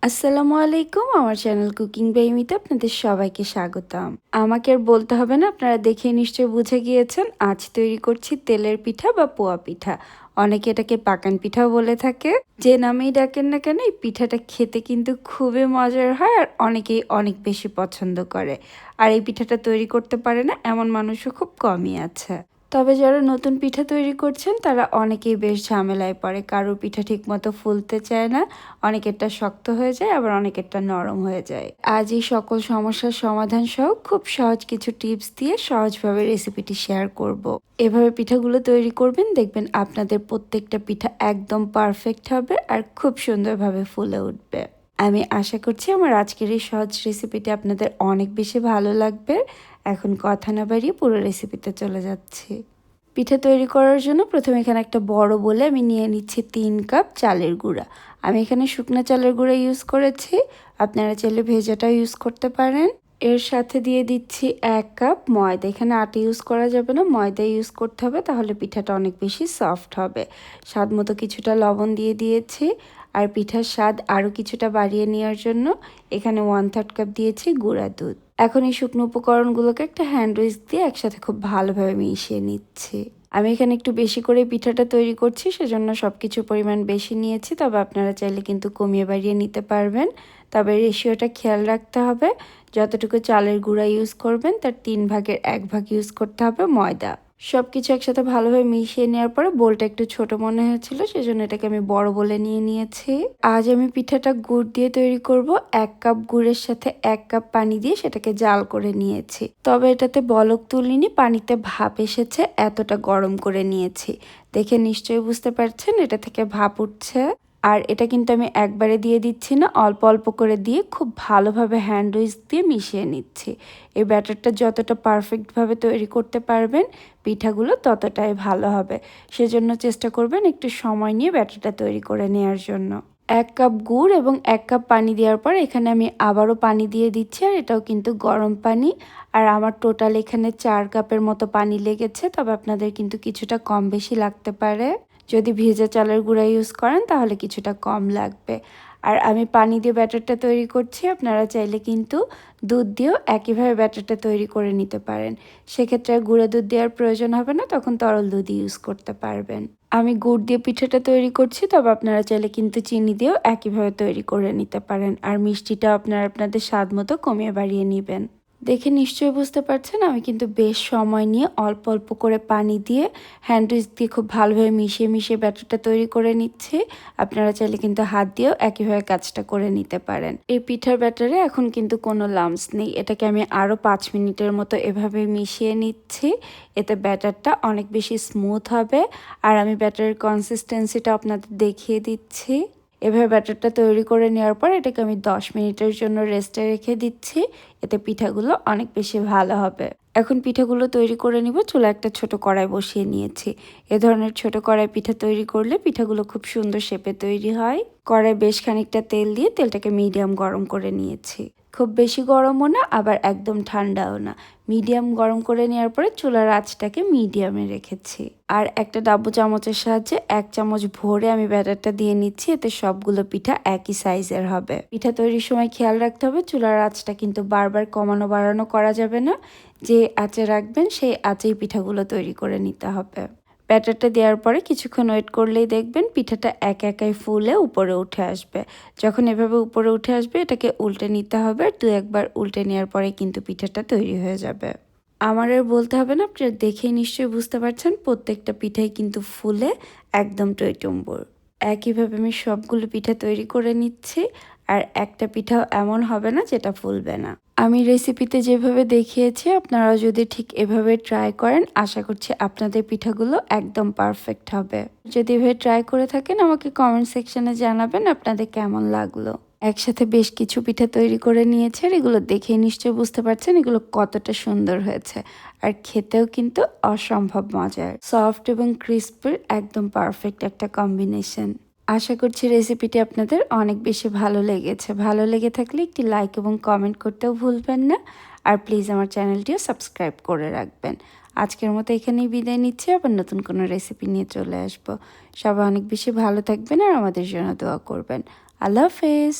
আসসালামু আলাইকুম, আমার চ্যানেল কুকিং বেইমিতে আপনাদের সবাইকে স্বাগতম। আমাকে আর বলতে হবে না, আপনারা দেখেই নিশ্চয়ই বুঝে গিয়েছেন আজ তৈরি করছি তেলের পিঠা বা পোয়া পিঠা। অনেকে এটাকে পাকান পিঠাও বলে থাকে। যে নামেই ডাকেন না কেন, এই পিঠাটা খেতে কিন্তু খুবই মজার হয় আর অনেকেই অনেক বেশি পছন্দ করে। আর এই পিঠাটা তৈরি করতে পারে না এমন মানুষও খুব কমই আছে। তবে যারা নতুন পিঠা তৈরি করছেন তারা অনেকেই বেশ ঝামেলায় পড়ে। কারোর পিঠা ঠিকমতো ফুলতে চায় না, অনেকেরটা শক্ত হয়ে যায়, আবার অনেকেরটা নরম হয়ে যায়। আজ এই সকল সমস্যার সমাধান সহ খুব সহজ কিছু টিপস দিয়ে সহজভাবে রেসিপিটি শেয়ার করব। এভাবে পিঠাগুলো তৈরি করবেন, দেখবেন আপনাদের প্রত্যেকটা পিঠা একদম পারফেক্ট হবে আর খুব সুন্দরভাবে ফুলে উঠবে। আমি আশা করছি আমার আজকের এই সহজ রেসিপিটি আপনাদের অনেক বেশি ভালো লাগবে। এখন কথা না বাড়িয়ে পুরো রেসিপিতে চলে যাচ্ছি। পিঠা তৈরি করার জন্য প্রথমে এখানে একটা বড় বলে আমি নিয়ে নিচ্ছি 3 কাপ চালের গুঁড়া। আমি এখানে শুকনো চালের গুঁড়া ইউজ করেছি, আপনারা চাইলে ভেজাটাও ইউজ করতে পারেন। এর সাথে দিয়ে দিচ্ছি 1 কাপ ময়দা। এখানে আটা ইউজ করা যাবে না, ময়দা ইউজ করতে হবে, তাহলে পিঠাটা অনেক বেশি সফট হবে। স্বাদ মতো কিছুটা লবণ দিয়ে দিয়েছি। আর পিঠার স্বাদ আরও কিছুটা বাড়িয়ে নেওয়ার জন্য এখানে 1/3 কাপ দিয়েছি গুঁড়া দুধ। এখন এই শুকনো উপকরণগুলোকে একটা হ্যান্ড উইস্ক দিয়ে একসাথে খুব ভালোভাবে মিশিয়ে নিচ্ছি। আমি এখানে একটু বেশি করে পিঠাটা তৈরি করছি, সেজন্য সব কিছুর পরিমাণ বেশি নিয়েছি, তবে আপনারা চাইলে কিন্তু কমিয়ে বাড়িয়ে নিতে পারবেন। তবে রেশিওটা খেয়াল রাখতে হবে, যতটুকু চালের গুঁড়া ইউজ করবেন তার 3 ভাগের 1 ভাগ ইউজ করতে হবে ময়দা। সব কিছু একসাথে ভালোভাবে মিশিয়ে নেওয়ার পরে বোলটা একটু ছোট মনে হয়েছিল, সেজন্য এটাকে আমি বড় বলে নিয়ে নিয়েছি। আজ আমি পিঠাটা গুড় দিয়ে তৈরি করব। 1 কাপ গুড়ের সাথে 1 কাপ পানি দিয়ে সেটাকে জাল করে নিয়েছি। তবে এটাতে বলক তুলিনি, পানিতে ভাপ এসেছে, এতটা গরম করে নিয়েছি। দেখে নিশ্চয়ই বুঝতে পারছেন এটা থেকে ভাপ উঠছে। আর এটা কিন্তু আমি একবারে দিয়ে দিচ্ছি না, অল্প অল্প করে দিয়ে খুব ভালোভাবে হ্যান্ড উইস্ক দিয়ে মিশিয়ে নিচ্ছি। এই ব্যাটারটা যতটা পারফেক্টভাবে তৈরি করতে পারবেন পিঠাগুলো ততটাই ভালো হবে। সেজন্য চেষ্টা করবেন একটু সময় নিয়ে ব্যাটারটা তৈরি করে নেওয়ার জন্য। 1 কাপ গুড় এবং 1 কাপ পানি দেওয়ার পর এখানে আমি আবারও পানি দিয়ে দিচ্ছি, আর এটাও কিন্তু গরম পানি। আর আমার টোটাল এখানে 4 কাপের মতো পানি লেগেছে, তবে আপনাদের কিন্তু কিছুটা কম বেশি লাগতে পারে। যদি ভেজা চালের গুঁড়া ইউজ করেন তাহলে কিছুটা কম লাগবে। আর আমি পানি দিয়ে ব্যাটারটা তৈরি করছি, আপনারা চাইলে কিন্তু দুধ দিয়েও একইভাবে ব্যাটারটা তৈরি করে নিতে পারেন। সেক্ষেত্রে গুঁড়া দুধ দেওয়ার প্রয়োজন হবে না, তখন তরল দুধ ইউজ করতে পারবেন। আমি গুড় দিয়ে পিঠাটা তৈরি করছি, তবে আপনারা চাইলে কিন্তু চিনি দিয়েও একইভাবে তৈরি করে নিতে পারেন। আর মিষ্টিটা আপনারা আপনাদের স্বাদ মতো কমিয়ে বাড়িয়ে নেবেন। দেখে নিশ্চয়ই বুঝতে পারছেন আমি কিন্তু বেশ সময় নিয়ে অল্প অল্প করে পানি দিয়ে হ্যান্ড উইস্ক দিয়ে খুব ভালোভাবে মিশিয়ে মিশিয়ে ব্যাটারটা তৈরি করে নিচ্ছি। আপনারা চাইলে কিন্তু হাত দিয়েও একইভাবে কাজটা করে নিতে পারেন। এই পিঠার ব্যাটারে এখন কিন্তু কোনো লাম্পস নেই, এটাকে আমি আরও 5 মিনিটের মতো এভাবে মিশিয়ে নিচ্ছি। এতে ব্যাটারটা অনেক বেশি স্মুথ হবে। আর আমি ব্যাটারের কনসিস্টেন্সিটা আপনাদের দেখিয়ে দিচ্ছি। এভাবে ব্যাটারটা তৈরি করে নেওয়ার পর এটাকে আমি 10 মিনিটের জন্য রেস্টে রেখে দিচ্ছি। এতে পিঠাগুলো অনেক বেশি ভালো হবে। এখন পিঠাগুলো তৈরি করে নিব। চুলা একটা ছোট কড়াই বসিয়ে নিয়েছি। এ ধরনের ছোট কড়াই পিঠা তৈরি করলে পিঠাগুলো খুব সুন্দর শেপে তৈরি হয়। কড়াই বেশ খানিকটা তেল দিয়ে তেলটাকে মিডিয়াম গরম করে নিয়েছি। খুব বেশি গরমও না, আবার একদম ঠান্ডাও না, মিডিয়াম গরম করে নেওয়ার পরে চুলার আঁচটাকে মিডিয়ামে রেখেছি। আর একটা ডাব্বু চামচের সাহায্যে 1 চামচ ভরে আমি ব্যাটারটা দিয়ে নিচ্ছি, এতে সবগুলো পিঠা একই সাইজের হবে। পিঠা তৈরির সময় খেয়াল রাখতে হবে চুলার আঁচটা কিন্তু বারবার কমানো বাড়ানো করা যাবে না। যে আঁচে রাখবেন সেই আঁচেই পিঠাগুলো তৈরি করে নিতে হবে। ব্যাটারটা দেওয়ার পরে কিছুক্ষণ ওয়েট করলেই দেখবেন পিঠাটা একাই ফুলে উপরে উঠে আসবে। যখন এভাবে উপরে উঠে আসবে এটাকে উল্টে নিতে হবে, আর 2 একবার উল্টে নেওয়ার পরে কিন্তু পিঠাটা তৈরি হয়ে যাবে। আমার আর বলতে হবে না, আপনারা দেখেই নিশ্চয়ই বুঝতে পারছেন প্রত্যেকটা পিঠাই কিন্তু ফুলে একদম টইটুম্বুর। একইভাবে আমি সবগুলো পিঠা তৈরি করে নিচ্ছি, আর একটা পিঠাও এমন হবে না যেটা ফুলবে না। আমি রেসিপিতে যেভাবে দেখিয়েছি আপনারা যদি ঠিক এভাবে ট্রাই করেন, আশা করছি আপনাদের পিঠাগুলো একদম পারফেক্ট হবে। যদি এভাবে ট্রাই করে থাকেন আমাকে কমেন্ট সেকশনে জানাবেন আপনাদের কেমন লাগলো। একসাথে বেশ কিছু পিঠা তৈরি করে নিয়েছে, আর এগুলো দেখে নিশ্চয়ই বুঝতে পারছেন এগুলো কতটা সুন্দর হয়েছে। আর খেতেও কিন্তু অসম্ভব মজার, সফট এবং ক্রিস্পির একদম পারফেক্ট একটা কম্বিনেশন। আশা করছি রেসিপিটি আপনাদের অনেক বেশি ভালো লেগেছে। ভালো লেগে থাকলে একটি লাইক এবং কমেন্ট করতেও ভুলবেন না। আর প্লিজ আমার চ্যানেলটিও সাবস্ক্রাইব করে রাখবেন। আজকের মতো এখানেই বিদায় নিচ্ছি, আবার নতুন কোনো রেসিপি নিয়ে চলে আসবো। সবাই অনেক বেশি ভালো থাকবেন আর আমাদের জন্য দোয়া করবেন। আল্লাহ হাফেজ।